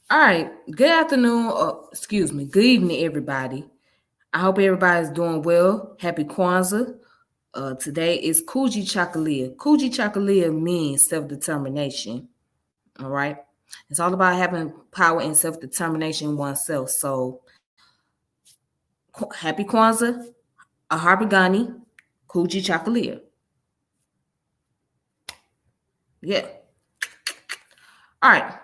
All right. Good afternoon. Good evening, everybody. I hope everybody's doing well. Happy Kwanzaa. Today is Kuji Chakalia. Kuji Chakalia means self-determination. All right. It's all about having power and self-determination oneself. So, happy Kwanzaa, Aharbagani, Kuji Chakalia. Yeah. All right.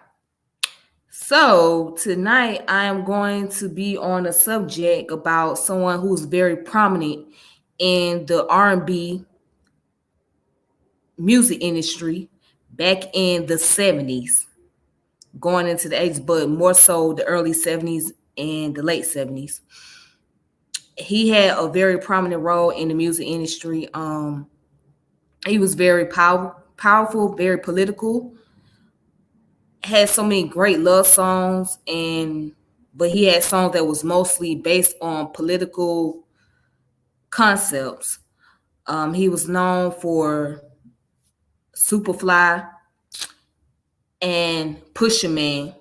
So tonight I am going to be on a subject about someone who's very prominent in the R&B music industry back in the 70s, going into the 80s, but more so the early 70s and the late 70s. He had a very prominent role in the music industry. He was very powerful, very political, had so many great love songs, but he had songs that was mostly based on political concepts. He was known for Superfly and Pusha Man.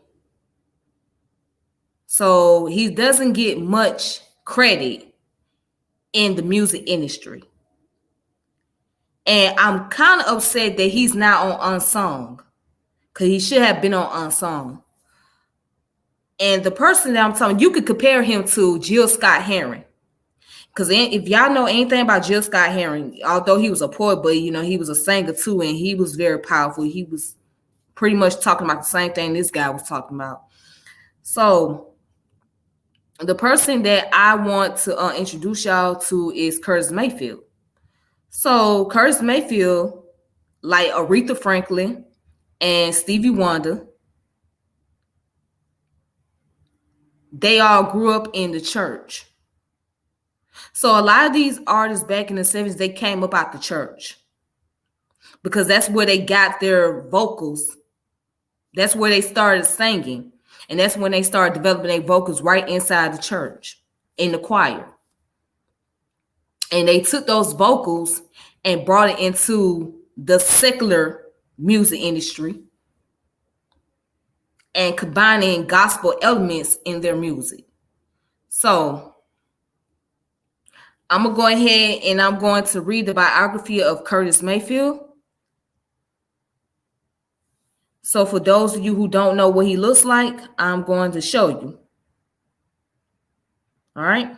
So he doesn't get much credit in the music industry. And I'm kind of upset that he's not on Unsung, because he should have been on Unsung. And the person that I'm telling you could compare him to Jill Scott Heron. Because if y'all know anything about Jill Scott Heron, although he was a poet, but he was a singer too, and he was very powerful. He was pretty much talking about the same thing this guy was talking about. So the person that I want to introduce y'all to is Curtis Mayfield. So Curtis Mayfield, like Aretha Franklin and Stevie Wonder, they all grew up in the church. So a lot of these artists back in the 70s, they came up out the church because that's where they got their vocals. That's where they started singing. And that's when they started developing their vocals right inside the church, in the choir. And they took those vocals and brought it into the secular music industry and combining gospel elements in their music. So I'm going to go ahead and I'm going to read the biography of Curtis Mayfield. So for those of you who don't know what he looks like, I'm going to show you. All right.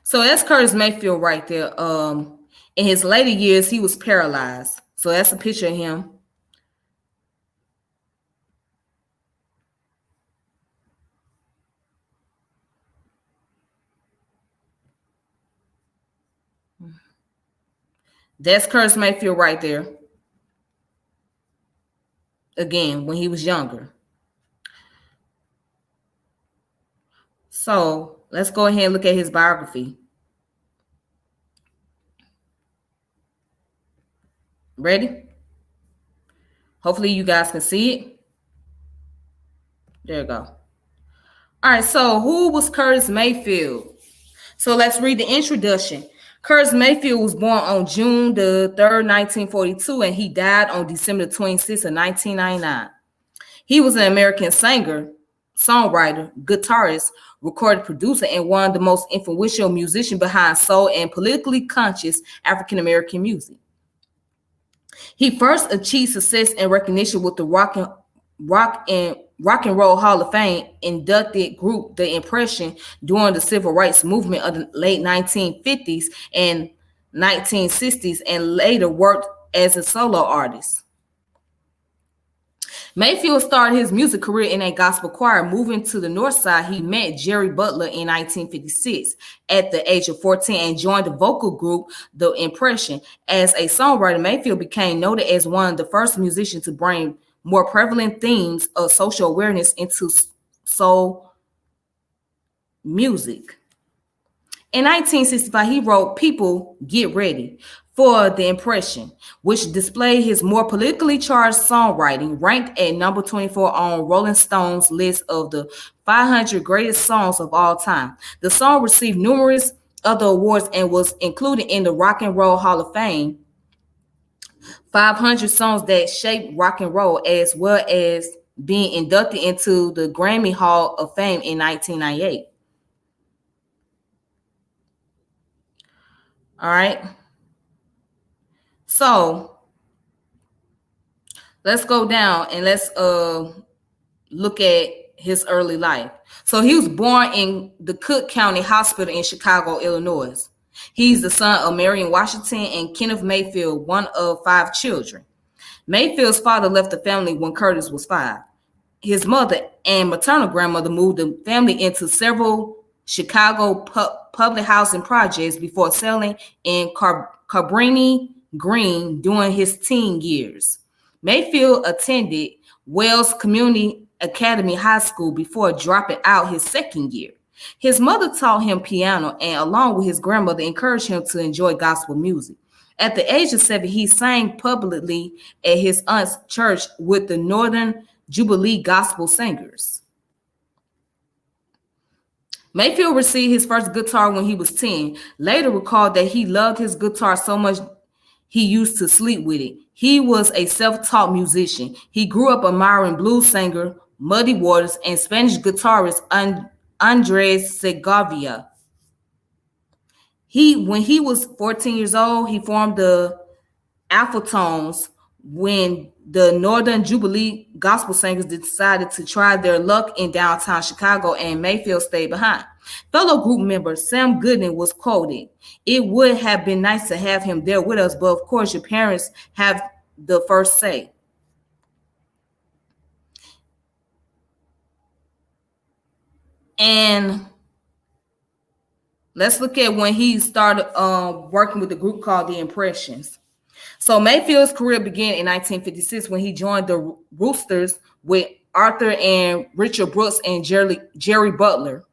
So that's Curtis Mayfield right there. In his later years, he was paralyzed. So that's a picture of him. That's Curtis Mayfield right there. Again, when he was younger. So let's go ahead and look at his biography. Ready? Hopefully you guys can see it. There you go. All right, so who was Curtis Mayfield? So let's read the introduction. Curtis Mayfield was born on June the 3rd, 1942, and he died on December 26th of 1999. He was an American singer, songwriter, guitarist, recorded producer, and one of the most influential musicians behind soul and politically conscious African-American music. He first achieved success and recognition with the Rock and Roll Hall of Fame inducted group The Impression during the Civil Rights Movement of the late 1950s and 1960s, and later worked as a solo artist. Mayfield started his music career in a gospel choir. Moving to the north side, he met Jerry Butler in 1956 at the age of 14 and joined the vocal group The Impression. As a songwriter, Mayfield became noted as one of the first musicians to bring more prevalent themes of social awareness into soul music. In 1965, he wrote People Get Ready for The Impression, which displayed his more politically charged songwriting, ranked at number 24 on Rolling Stone's list of the 500 greatest songs of all time. The song received numerous other awards and was included in the Rock and Roll Hall of Fame 500 songs that shaped rock and roll, as well as being inducted into the Grammy Hall of Fame in 1998. All right. So let's go down and let's look at his early life. So he was born in the Cook County Hospital in Chicago, Illinois. He's the son of Marion Washington and Kenneth Mayfield, one of 5 children. Mayfield's father left the family when Curtis was 5. His mother and maternal grandmother moved the family into several Chicago public housing projects before settling in Cabrini Green during his teen years. Mayfield attended Wells Community Academy High School before dropping out his second year. His mother taught him piano and, along with his grandmother, encouraged him to enjoy gospel music. At the age of 7, he sang publicly at his aunt's church with the Northern Jubilee Gospel Singers. Mayfield received his first guitar when he was 10. Later recalled that he loved his guitar so much he used to sleep with it. He was a self-taught musician. He grew up admiring blues singer Muddy Waters and Spanish guitarist Andres Segovia. When he was 14 years old, he formed the Alphatones when the Northern Jubilee Gospel Singers decided to try their luck in downtown Chicago, and Mayfield stayed behind. Fellow group member Sam Goodman was quoted, "It would have been nice to have him there with us, but of course your parents have the first say." And let's look at when he started working with a group called The Impressions. So Mayfield's career began in 1956 when he joined the Roosters with Arthur and Richard Brooks and Jerry Butler.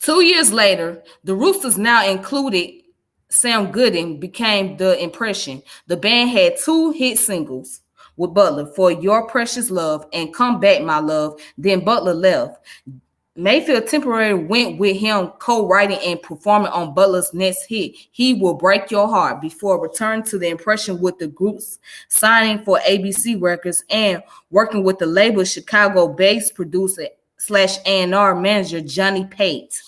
2 years later, the Roosters, now included Sam Goodman, became The Impression. The band had 2 hit singles with Butler, For Your Precious Love and Come Back, My Love. Then Butler left. Mayfield temporarily went with him, co-writing and performing on Butler's next hit, He Will Break Your Heart, before returning to The Impression with the group's signing for ABC Records and working with the label's Chicago-based producer / A&R manager Johnny Pate.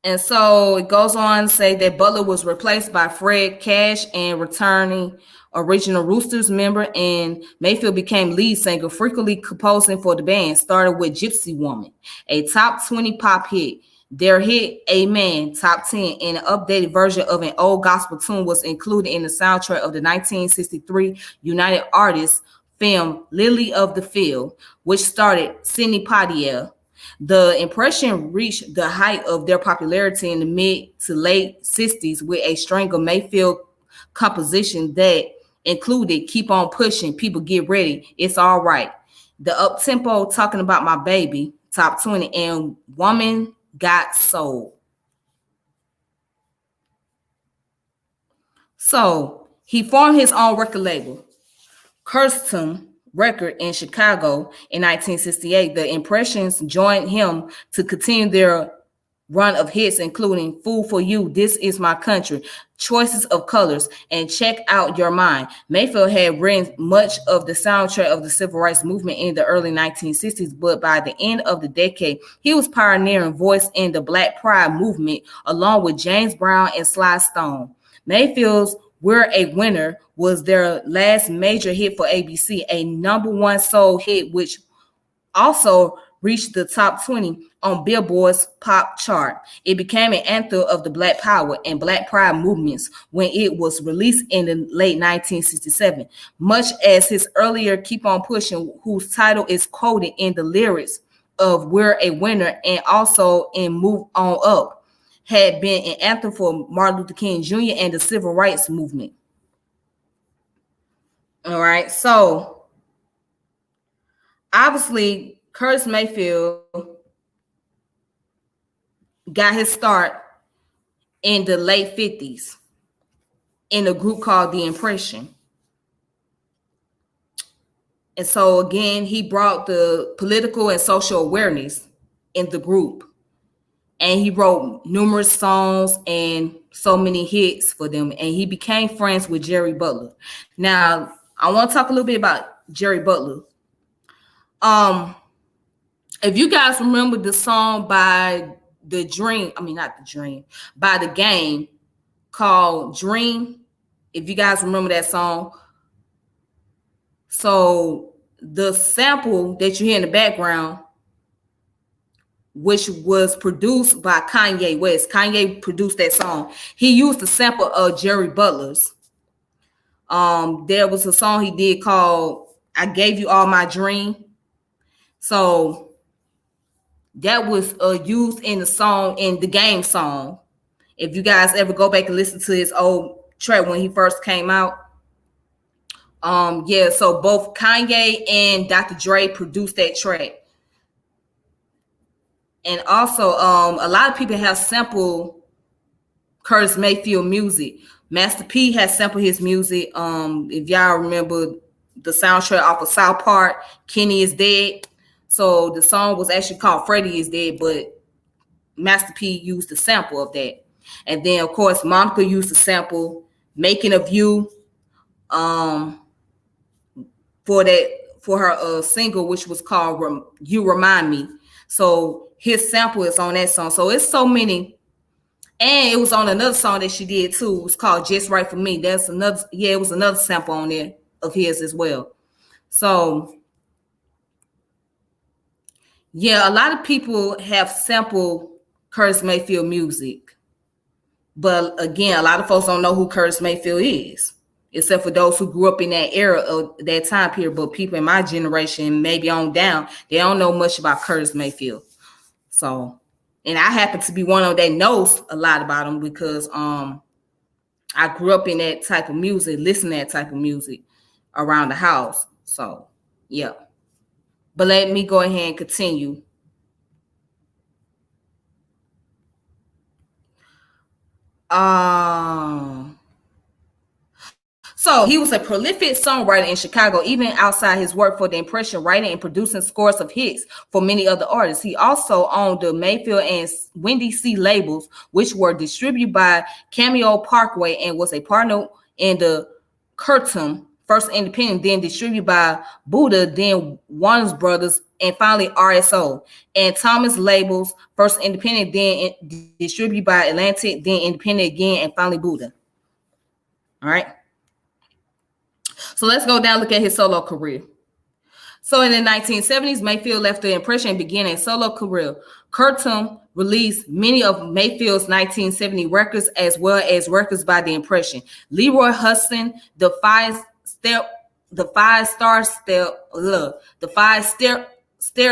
And so it goes on to say that Butler was replaced by Fred Cash and returning original Roosters member, and Mayfield became lead singer, frequently composing for the band. Started with Gypsy Woman, a top 20 pop hit. Their hit, Amen, top 10, and an updated version of an old gospel tune was included in the soundtrack of the 1963 United Artists film Lily of the Field, which starred Sidney Poitier. The Impression reached the height of their popularity in the mid to late 60s with a string of Mayfield compositions that included Keep On Pushing, People Get Ready, It's All Right, the up-tempo Talking About My Baby, top 20, and Woman Got Soul. So he formed his own record label, Custom Record, in Chicago in 1968. The Impressions joined him to continue their run of hits, including Fool for You, This Is My Country, Choices of Colors, and Check Out Your Mind. Mayfield had written much of the soundtrack of the civil rights movement in the early 1960s, but by the end of the decade, he was pioneering voice in the Black Pride movement, along with James Brown and Sly Stone. Mayfield's We're a Winner was their last major hit for ABC, a #1 soul hit, which also reached the top 20 on Billboard's pop chart. It became an anthem of the Black Power and Black Pride movements when it was released in the late 1967, much as his earlier Keep On Pushing, whose title is quoted in the lyrics of We're a Winner and also in Move On Up, had been an anthem for Martin Luther King Jr. and the Civil Rights Movement. All right, so obviously Curtis Mayfield got his start in the late 50s in a group called The Impression. And so again, he brought the political and social awareness in the group. And he wrote numerous songs and so many hits for them. And he became friends with Jerry Butler. Now, I want to talk a little bit about Jerry Butler. If you guys remember the song by by The Game called Dream, if you guys remember that song. So the sample that you hear in the background, which was produced by Kanye West. Kanye produced that song. He used the sample of Jerry Butler's. There was a song he did called I Gave You All My Dream. So that was used in the song, in The Game song. If you guys ever go back and listen to his old track when he first came out. So both Kanye and Dr. Dre produced that track. And also, a lot of people have sampled Curtis Mayfield music. Master P has sampled his music. If y'all remember the soundtrack off of South Park, Kenny is Dead. So the song was actually called Freddie is Dead, but Master P used the sample of that. And then, of course, Monica used the sample Making of You for her single, which was called You Remind Me. So his sample is on that song. So it's so many. And it was on another song that she did too. It was called Just Right For Me. That's another, it was another sample on there of his as well. So yeah, a lot of people have sampled Curtis Mayfield music. But again, a lot of folks don't know who Curtis Mayfield is, except for those who grew up in that era of that time period. But people in my generation, maybe on down, they don't know much about Curtis Mayfield. So, and I happen to be one of them that knows a lot about him because I grew up in that type of music, listening to that type of music around the house. So, yeah. But let me go ahead and continue. So he was a prolific songwriter in Chicago, even outside his work for The Impression, writing and producing scores of hits for many other artists. He also owned the Mayfield and Wendy C labels, which were distributed by Cameo Parkway and was a partner in the Curtum, first independent, then distributed by Buddha, then Warner Brothers, and finally RSO. And Thomas labels, first independent, then distributed by Atlantic, then independent again, and finally Buddha. All right. So let's go down, look at his solo career. So in the 1970s, Mayfield left The Impression and began a solo career. Curtum released many of Mayfield's 1970 records as well as records by The Impression. Leroy Hudson, the five stair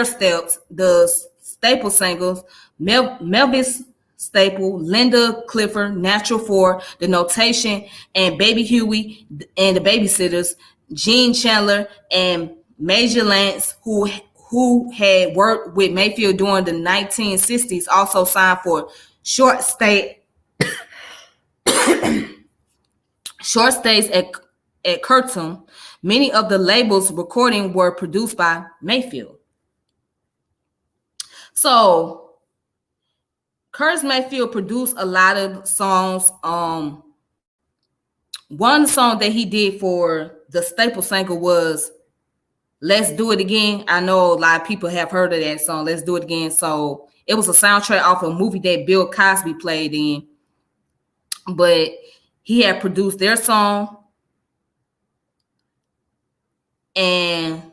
steps, the staple singles, Melvis Staple, Linda Clifford, Natural 4, The Notation, and Baby Huey and the Babysitters, Gene Chandler, and Major Lance, who had worked with Mayfield during the 1960s, also signed for short stays at Curtum. Many of the label's recordings were produced by Mayfield. So Curtis Mayfield produced a lot of songs. One song that he did for the staple single was Let's Do It Again. I know a lot of people have heard of that song, Let's Do It Again. So it was a soundtrack off a movie that Bill Cosby played in. But he had produced their song. And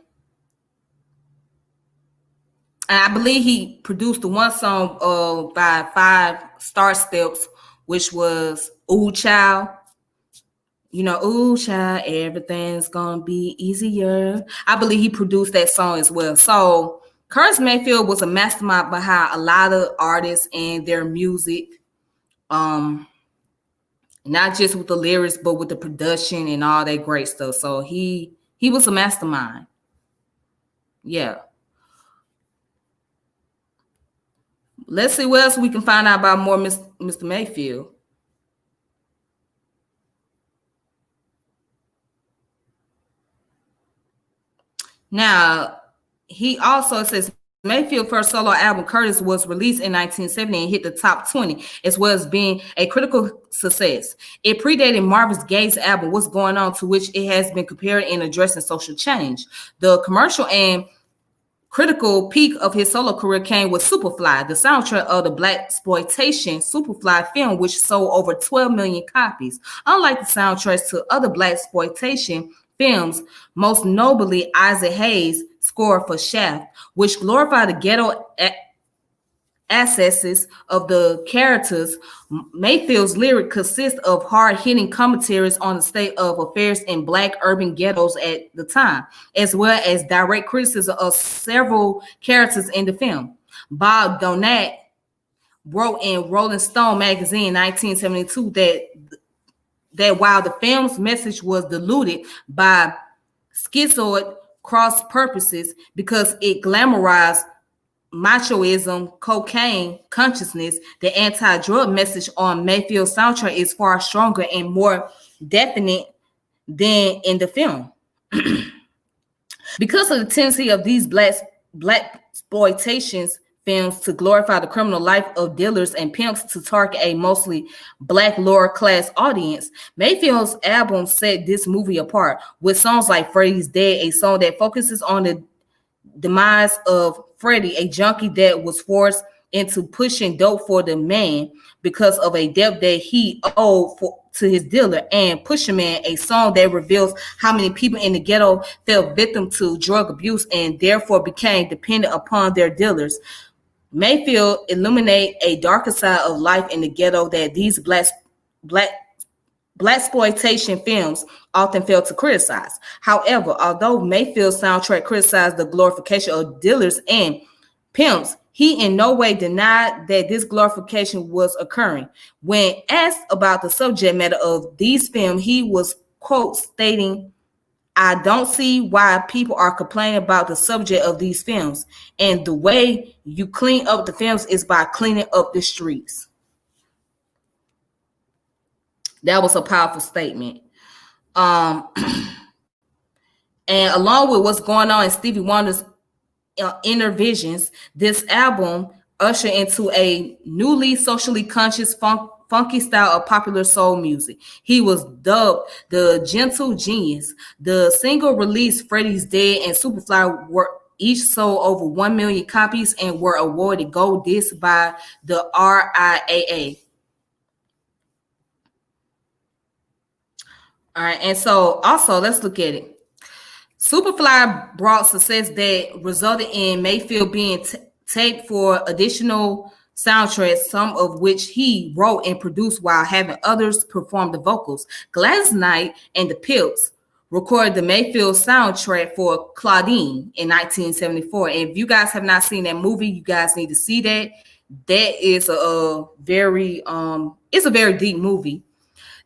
And I believe he produced the one song by Five Star Steps, which was Ooh Child. You know, ooh, child, everything's gonna be easier. I believe he produced that song as well. So Curtis Mayfield was a mastermind behind a lot of artists and their music. Not just with the lyrics, but with the production and all that great stuff. So he was a mastermind. Yeah. Let's see what else we can find out about more Mr. Mayfield. Now, he also says Mayfield's first solo album, Curtis, was released in 1970 and hit the top 20, as well as being a critical success. It predated Marvin Gaye's album, What's Going On, to which it has been compared in addressing social change. The commercial and critical peak of his solo career came with Superfly, the soundtrack of the blaxploitation Superfly film, which sold over 12 million copies. Unlike the soundtracks to other blaxploitation films, most notably Isaac Hayes' score for Shaft, which glorified the ghetto assets of the characters. Mayfield's lyric consists of hard-hitting commentaries on the state of affairs in Black urban ghettos at the time, as well as direct criticism of several characters in the film. Bob Donat wrote in Rolling Stone magazine in 1972 that while the film's message was diluted by schizoid cross purposes because it glamorized machoism, cocaine consciousness, the anti-drug message on Mayfield's soundtrack is far stronger and more definite than in the film. Because of the tendency of these black exploitations films to glorify the criminal life of dealers and pimps to target a mostly Black lower class audience, Mayfield's album set this movie apart with songs like Freddy's Dead, a song that focuses on the demise of Freddie, a junkie that was forced into pushing dope for the man because of a debt that he owed to his dealer, and Pusher Man, a song that reveals how many people in the ghetto fell victim to drug abuse and therefore became dependent upon their dealers. Mayfield illuminate a darker side of life in the ghetto that these blaxploitation films often fail to criticize. However, although Mayfield's soundtrack criticized the glorification of dealers and pimps, he in no way denied that this glorification was occurring. When asked about the subject matter of these films, he was, quote, stating, "I don't see why people are complaining about the subject of these films. And the way you clean up the films is by cleaning up the streets." That was a powerful statement. And along with what's going on in Stevie Wonder's inner visions, this album ushered into a newly socially conscious funky style of popular soul music. He was dubbed the Gentle Genius. The single released Freddy's Dead and Superfly were each sold over 1 million copies and were awarded gold discs by the RIAA. All right, and so also let's look at it. Superfly brought success that resulted in Mayfield being taped for additional soundtracks, some of which he wrote and produced while having others perform the vocals. Gladys Knight and the Pips recorded the Mayfield soundtrack for Claudine in 1974. And if you guys have not seen that movie, you guys need to see that. That is a very it's a very deep movie.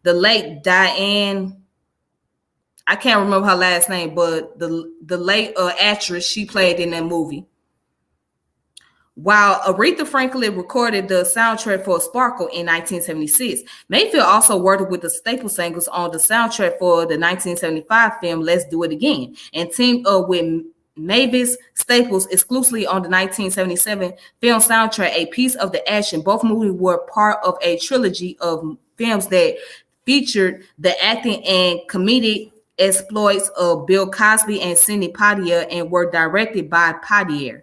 The late Diane, I can't remember her last name, but the late actress, she played in that movie. While Aretha Franklin recorded the soundtrack for Sparkle in 1976, Mayfield also worked with the Staple Singers on the soundtrack for the 1975 film Let's Do It Again, and teamed up with Mavis Staples exclusively on the 1977 film soundtrack, A Piece of the Action. Both movies were part of a trilogy of films that featured the acting and comedic exploits of Bill Cosby and Sidney Poitier and were directed by Poitier.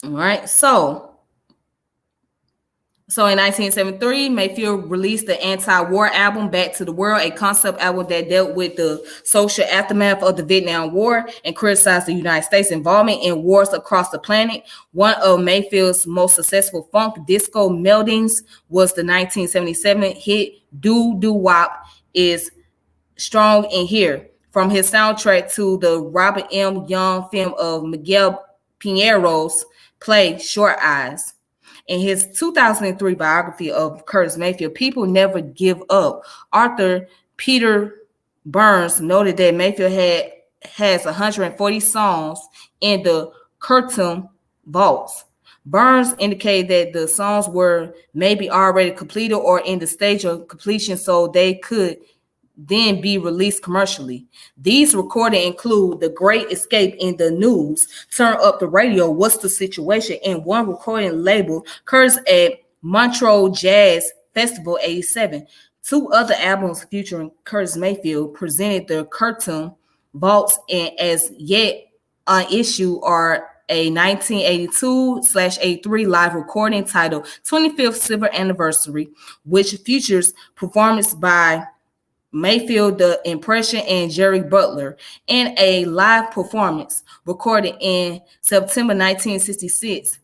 All right, so So in 1973, Mayfield released the anti-war album Back to the World, a concept album that dealt with the social aftermath of the Vietnam War and criticized the United States' involvement in wars across the planet. One of Mayfield's most successful funk disco meldings was the 1977 hit Do Do Wop Is Strong in Here, from his soundtrack to the Robert M. Young film of Miguel Pinheiro's play Short Eyes. In his 2003 biography of Curtis Mayfield, People Never Give Up, author Peter Burns noted that Mayfield has 140 songs in the Curtin vaults. Burns indicated that the songs were maybe already completed or in the stage of completion so they could then be released commercially. These recordings include The Great Escape in the News, Turn Up the Radio, What's the Situation, and one recording labeled Curtis at Montreux Jazz Festival 87. Two other albums featuring Curtis Mayfield presented the Curtin vaults, and as yet unissued are a 1982/83 live recording titled 25th Silver Anniversary, which features performance by Mayfield, The Impression, and Jerry Butler, and a live performance recorded in September 1966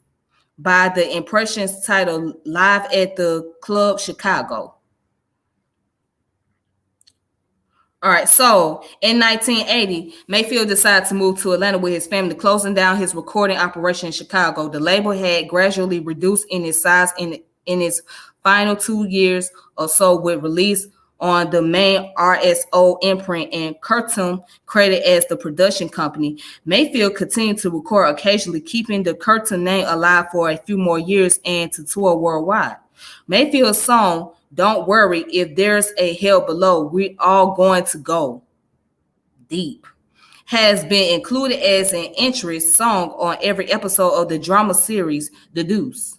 by The Impressions titled Live at the Club Chicago. All right, so in 1980, Mayfield decided to move to Atlanta with his family, closing down his recording operation in Chicago. The label had gradually reduced in its size in its final 2 years or so, with release on the main RSO imprint and Curtin credited as the production company. Mayfield continued to record occasionally, keeping the Curtin name alive for a few more years and to tour worldwide. Mayfield's song, Don't Worry If There's a Hell Below, We All Going to Go Deep, has been included as an interest song on every episode of the drama series The Deuce.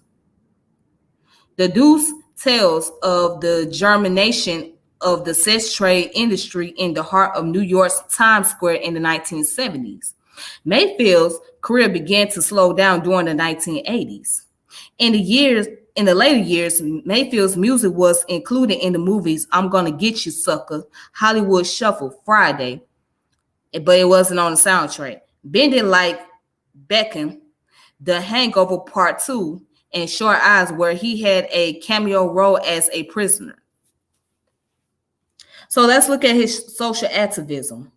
The Deuce tells of the germination of the sex trade industry in the heart of New York's Times Square in the 1970s. Mayfield's career began to slow down during the 1980s. In the later years, Mayfield's music was included in the movies I'm Gonna Get You, Sucker, Hollywood Shuffle, Friday, but it wasn't on the soundtrack. Bending Like Beckham, The Hangover Part 2, and Short Eyes, where he had a cameo role as a prisoner. So let's look at his social activism.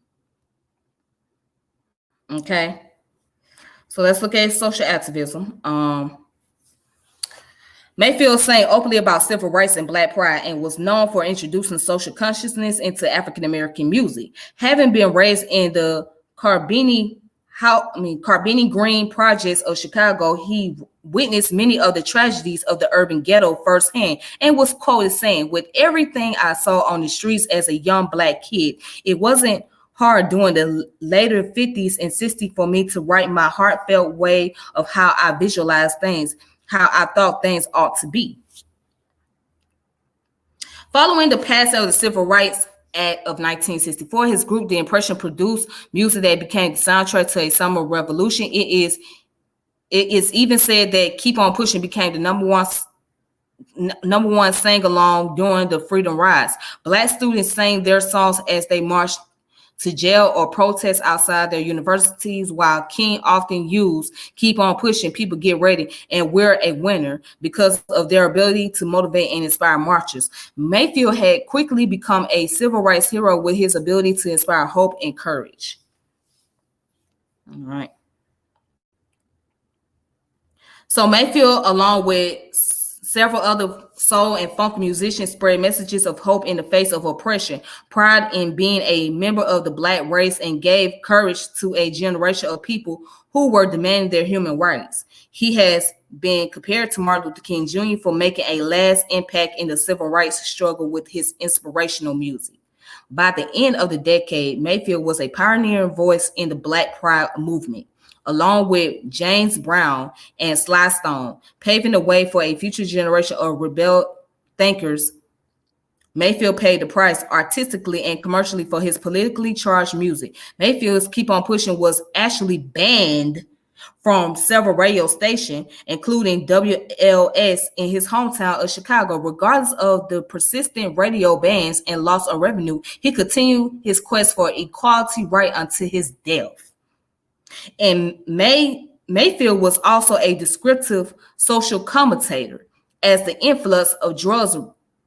Okay. So let's look at his social activism. Mayfield sang openly about civil rights and Black pride and was known for introducing social consciousness into African American music. Having been raised in the Carbini Green projects of Chicago, he witnessed many of the tragedies of the urban ghetto firsthand and was quoted saying, "With everything I saw on the streets as a young Black kid, it wasn't hard during the later 50s and 60s for me to write my heartfelt way of how I visualized things, how I thought things ought to be." Following the passing of the Civil Rights Act of 1964, his group, The Impression, produced music that became the soundtrack to a summer revolution. It is even said that Keep On Pushing became the number one sing-along during the Freedom Rides. Black students sang their songs as they marched to jail or protest outside their universities, while King often used Keep On Pushing, People Get Ready, and We're a Winner because of their ability to motivate and inspire marchers. Mayfield had quickly become a civil rights hero with his ability to inspire hope and courage. All right. So Mayfield, along with several other soul and funk musicians, spread messages of hope in the face of oppression, pride in being a member of the Black race, and gave courage to a generation of people who were demanding their human rights. He has been compared to Martin Luther King Jr. for making a lasting impact in the civil rights struggle with his inspirational music. By the end of the decade, Mayfield was a pioneering voice in the Black pride movement, along with James Brown and Sly Stone, paving the way for a future generation of rebel thinkers. Mayfield paid the price artistically and commercially for his politically charged music. Mayfield's Keep On Pushing was actually banned from several radio stations, including WLS in his hometown of Chicago. Regardless of the persistent radio bans and loss of revenue, he continued his quest for equality right until his death. And Mayfield was also a descriptive social commentator, as the influx of drugs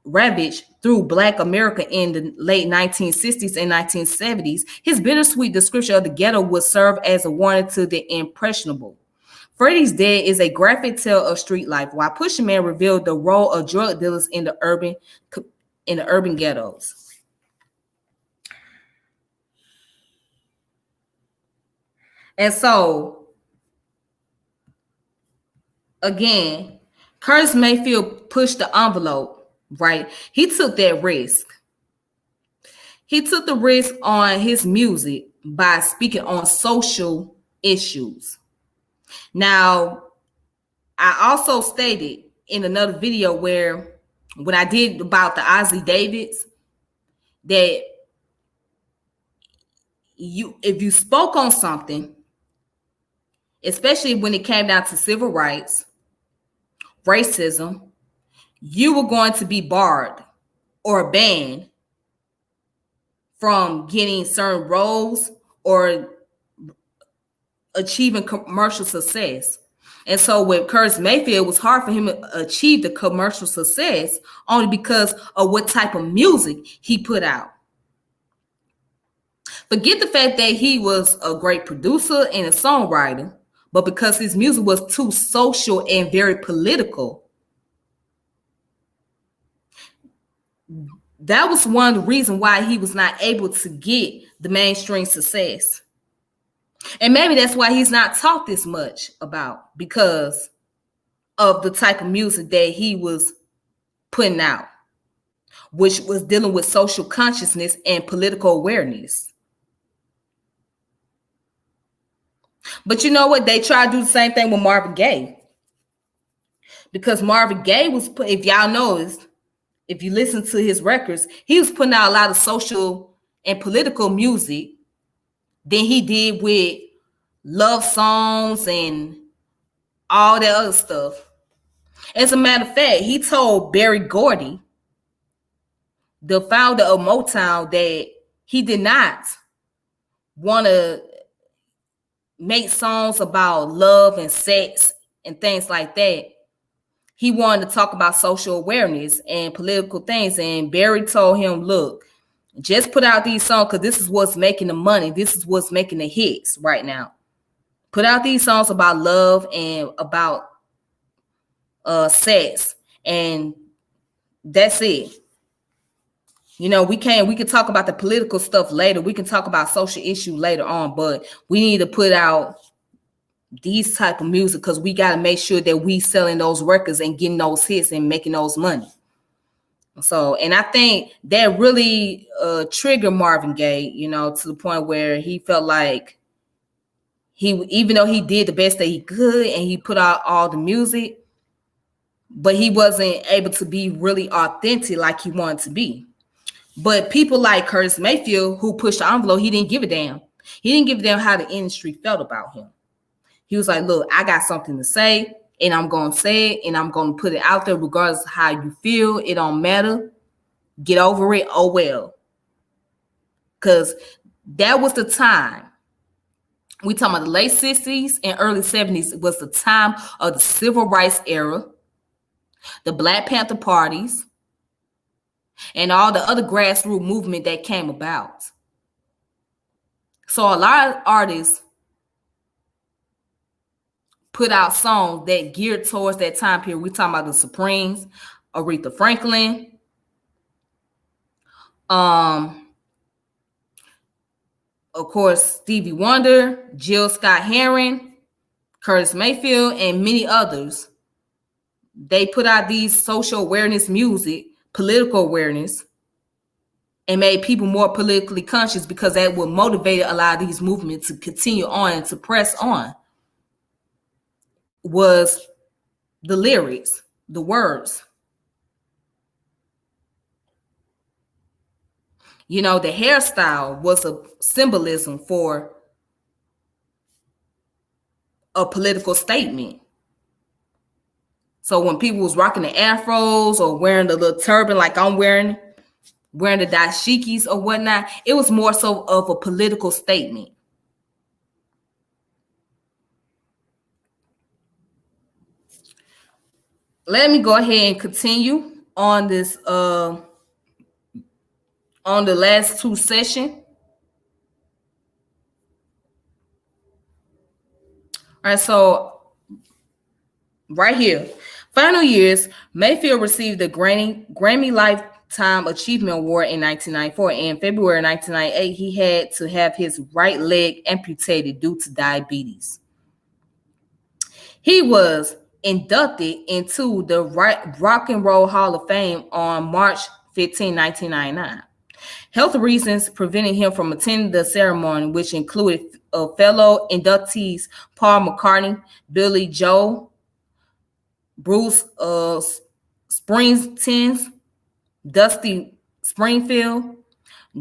ravaged through Black America in the late 1960s and 1970s. His bittersweet description of the ghetto would serve as a warning to the impressionable. Freddie's Dead is a graphic tale of street life, while Pusha Man revealed the role of drug dealers in the urban ghettos. And so, again, Curtis Mayfield pushed the envelope, right? He took that risk. He took the risk on his music by speaking on social issues. Now, I also stated in another video where when I did about the Ozzy Davids, that if you spoke on something, especially when it came down to civil rights, racism, you were going to be barred or banned from getting certain roles or achieving commercial success. And so with Curtis Mayfield, it was hard for him to achieve the commercial success only because of what type of music he put out. Forget the fact that he was a great producer and a songwriter, but because his music was too social and very political, that was one of the reasons why he was not able to get the mainstream success. And maybe that's why he's not talked this much about, because of the type of music that he was putting out, which was dealing with social consciousness and political awareness. But you know what? They tried to do the same thing with Marvin Gaye. Because Marvin Gaye was, if y'all noticed, if you listen to his records, he was putting out a lot of social and political music than he did with love songs and all that other stuff. As a matter of fact, he told Berry Gordy, the founder of Motown, that he did not want to make songs about love and sex and things like that. He wanted to talk about social awareness and political things. And Barry told him, look, just put out these songs because this is what's making the money. This is what's making the hits right now. Put out these songs about love and about sex. And that's it. You know, we can talk about the political stuff later. We can talk about social issues later on, but we need to put out these type of music because we got to make sure that we selling those records and getting those hits and making those money. So, and I think that really triggered Marvin Gaye, you know, to the point where he felt like even though he did the best that he could and he put out all the music, but he wasn't able to be really authentic like he wanted to be. But people like Curtis Mayfield, who pushed the envelope, he didn't give a damn. He didn't give a damn how the industry felt about him. He was like, look, I got something to say, and I'm going to say it, and I'm going to put it out there regardless of how you feel. It don't matter. Get over it. Oh, well. Because that was the time. We talking about the late 60s and early 70s was the time of the civil rights era, the Black Panther parties, and all the other grassroots movement that came about. So a lot of artists put out songs that geared towards that time period. We talking about the Supremes, Aretha Franklin, of course, Stevie Wonder, Jill Scott-Heron, Curtis Mayfield, and many others. They put out these social awareness music, political awareness, and made people more politically conscious because that would motivate a lot of these movements to continue on and to press on. Was the lyrics, the words. You know, the hairstyle was a symbolism for a political statement. So when people was rocking the afros or wearing the little turban like I'm wearing the dashikis or whatnot, it was more so of a political statement. Let me go ahead and continue on this on the last two sessions. All right, so right here, final years, Mayfield received the Grammy Lifetime Achievement Award in 1994. In February 1998, he had to have his right leg amputated due to diabetes. He was inducted into the Rock and Roll Hall of Fame on March 15, 1999. Health reasons prevented him from attending the ceremony, which included fellow inductees Paul McCartney, Billy Joel, Bruce Springsteen, Dusty Springfield,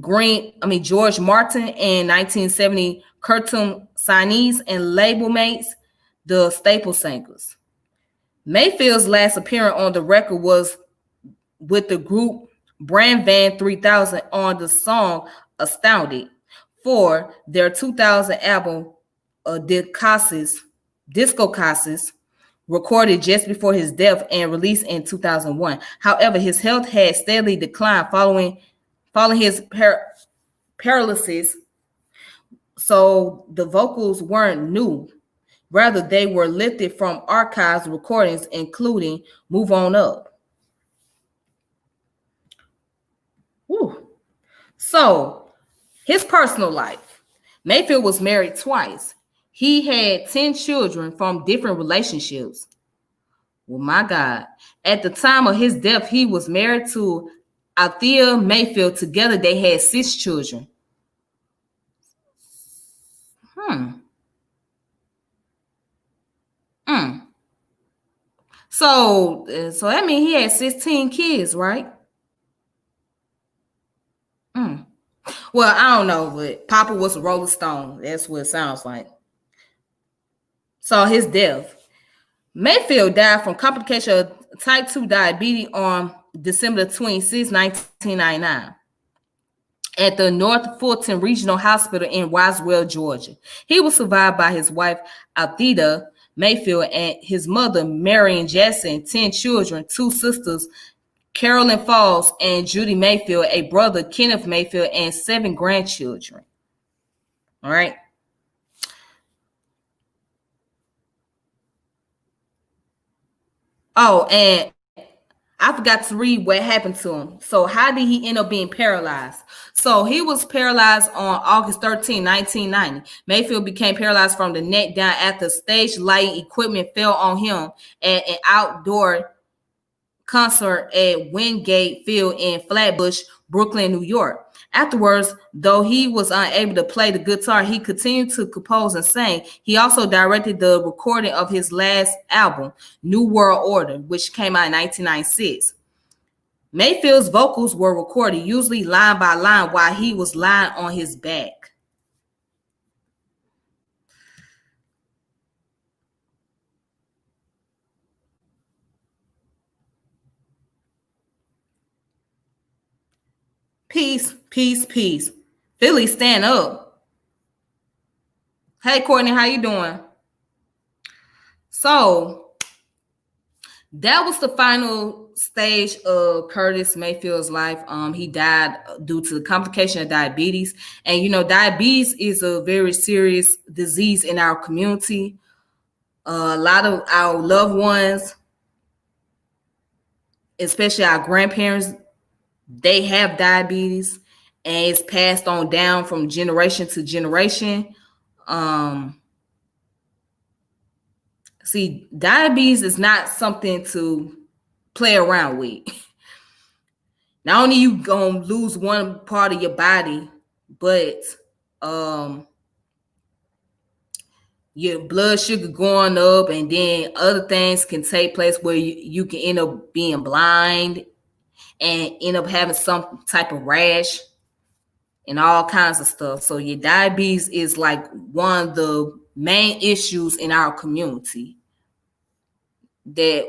George Martin, and 1970 cartoon signees and label mates, the Staple Singers. Mayfield's last appearance on the record was with the group Brand Van 3000 on the song Astounded for their 2000 album Disco Casas, recorded just before his death and released in 2001. However, his health had steadily declined following his paralysis, so the vocals weren't new. Rather, they were lifted from archives recordings, including Move On Up. Whew. So, his personal life. Mayfield was married twice. He had 10 children from different relationships. Well, my God. At the time of his death, he was married to Althea Mayfield. Together, they had 6 children. So that means he had 16 kids, right? Well, I don't know, but Papa was a Rolling Stone. That's what it sounds like. So his death. Mayfield died from complication of type 2 diabetes on December 26, 1999 at the North Fulton Regional Hospital in Roswell, Georgia. He was survived by his wife, Althea Mayfield, and his mother, Marion Jackson, 10 children, 2 sisters, Carolyn Falls and Judy Mayfield, a brother, Kenneth Mayfield, and 7 grandchildren. All right. Oh, and I forgot to read what happened to him. So how did he end up being paralyzed? So he was paralyzed on August 13, 1990. Mayfield became paralyzed from the neck down after stage lighting equipment fell on him at an outdoor concert at Wingate Field in Flatbush, Brooklyn, New York. Afterwards, though he was unable to play the guitar, he continued to compose and sing. He also directed the recording of his last album, New World Order, which came out in 1996. Mayfield's vocals were recorded, usually line by line, while he was lying on his back. Peace, peace, peace. Philly, stand up. Hey, Courtney, how you doing? So that was the final stage of Curtis Mayfield's life. He died due to the complication of diabetes. And, diabetes is a very serious disease in our community. A lot of our loved ones, especially our grandparents, they have diabetes, and it's passed on down from generation to generation. See, diabetes is not something to play around with. Not only you gonna lose one part of your body, but your blood sugar going up, and then other things can take place where you can end up being blind and end up having some type of rash and all kinds of stuff. So your diabetes is like one of the main issues in our community that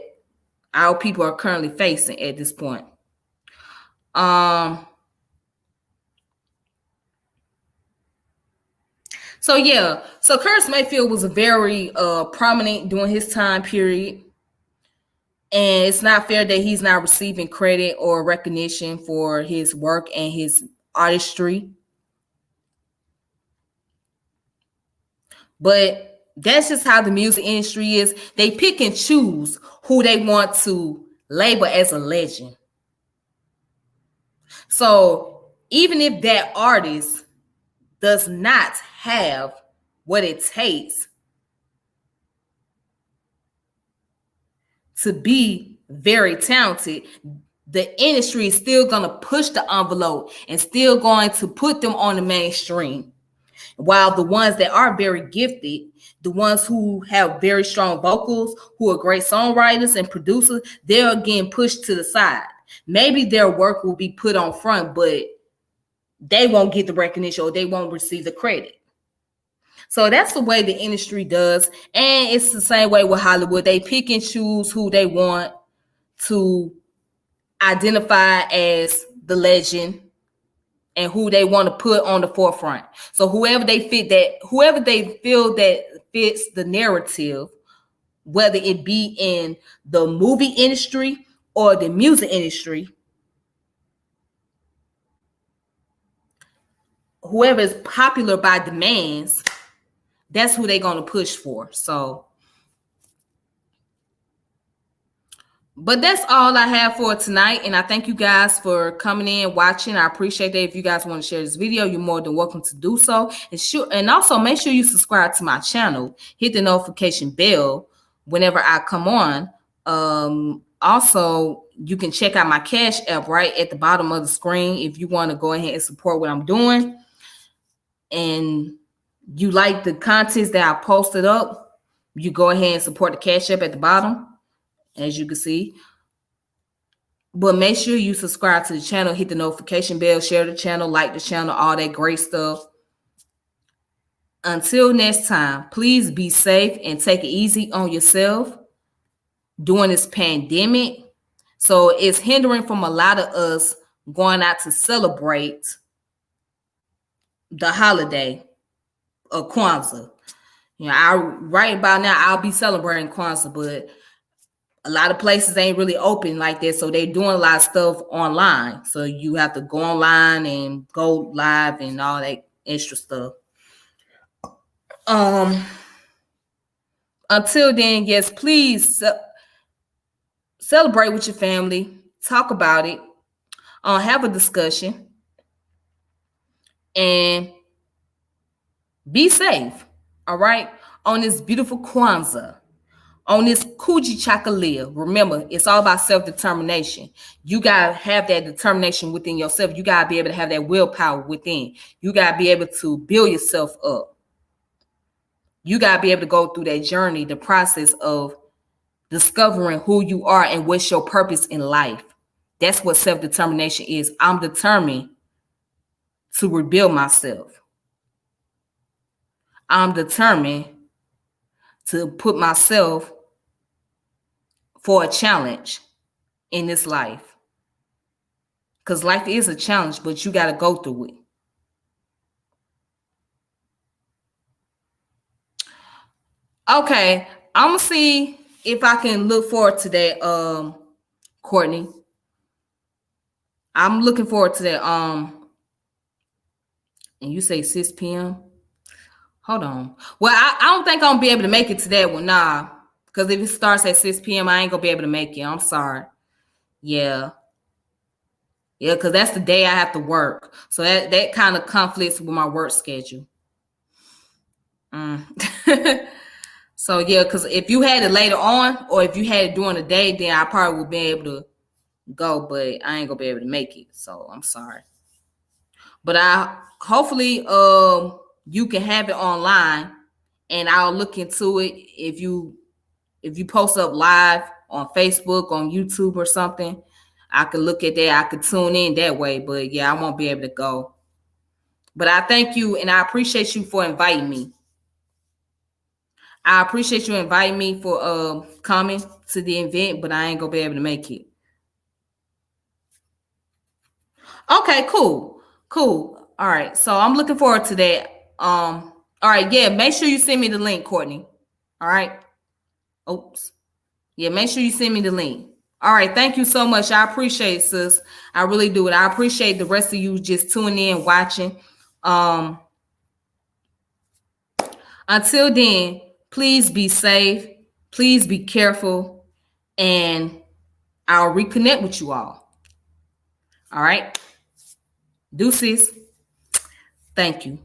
our people are currently facing at this point. So yeah, so Curtis Mayfield was a very prominent during his time period. And it's not fair that he's not receiving credit or recognition for his work and his artistry. But that's just how the music industry is. They pick and choose who they want to label as a legend. So even if that artist does not have what it takes to be very talented, the industry is still going to push the envelope and still going to put them on the mainstream. While the ones that are very gifted, the ones who have very strong vocals, who are great songwriters and producers, they're getting pushed to the side. Maybe their work will be put on front, but they won't get the recognition or they won't receive the credit. So that's the way the industry does. And it's the same way with Hollywood. They pick and choose who they want to identify as the legend and who they want to put on the forefront. So whoever they feel that fits the narrative, whether it be in the movie industry or the music industry, whoever is popular by demands, that's who they're going to push for. So, but that's all I have for tonight. And I thank you guys for coming in, watching. I appreciate that. If you guys want to share this video, you're more than welcome to do so. And also make sure you subscribe to my channel. Hit the notification bell whenever I come on. Also, you can check out my Cash App right at the bottom of the screen if you want to go ahead and support what I'm doing. And you like the contents that I posted up, you go ahead and support the Cash App at the bottom, as you can see. But make sure you subscribe to the channel, hit the notification bell, share the channel, like the channel, all that great stuff. Until next time, please be safe and take it easy on yourself during this pandemic. So it's hindering from a lot of us going out to celebrate the holiday of Kwanzaa. You know, right about now, I'll be celebrating Kwanzaa, but a lot of places ain't really open like that. So they're doing a lot of stuff online. So you have to go online and go live and all that extra stuff. Until then, yes, please celebrate with your family. Talk about it. Have a discussion. And be safe. All right? On this beautiful Kwanzaa. On this Kuji Chakalia, remember, it's all about self-determination. You got to have that determination within yourself. You got to be able to have that willpower within. You got to be able to build yourself up. You got to be able to go through that journey, the process of discovering who you are and what's your purpose in life. That's what self-determination is. I'm determined to rebuild myself. I'm determined to put myself for a challenge in this life. Because life is a challenge, but you got to go through it. Okay, I'm going to see if I can look forward to that, Courtney. I'm looking forward to that. And you say 6 p.m.? Hold on. Well, I don't think I'm going to be able to make it to that one. Nah. Because if it starts at 6 p.m., I ain't going to be able to make it. I'm sorry. Yeah. Yeah, because that's the day I have to work. So that kind of conflicts with my work schedule. So, yeah, because if you had it later on or if you had it during the day, then I probably would be able to go. But I ain't going to be able to make it. So, I'm sorry. But hopefully you can have it online. And I'll look into it if you post up live on Facebook, on YouTube or something. I could look at that. I could tune in that way. But yeah, I won't be able to go. But I thank you and I appreciate you for inviting me. I appreciate you inviting me for coming to the event, but I ain't gonna be able to make it. Okay, cool. Cool. All right. So I'm looking forward to that. All right, yeah, make sure you send me the link, Courtney. All right. Oops. Yeah, make sure you send me the link. All right, thank you so much. I appreciate it, sis. I really do. And I appreciate the rest of you just tuning in, watching. Um, until then, please be safe. Please be careful. And I'll reconnect with you all. All right. Deuces. Thank you.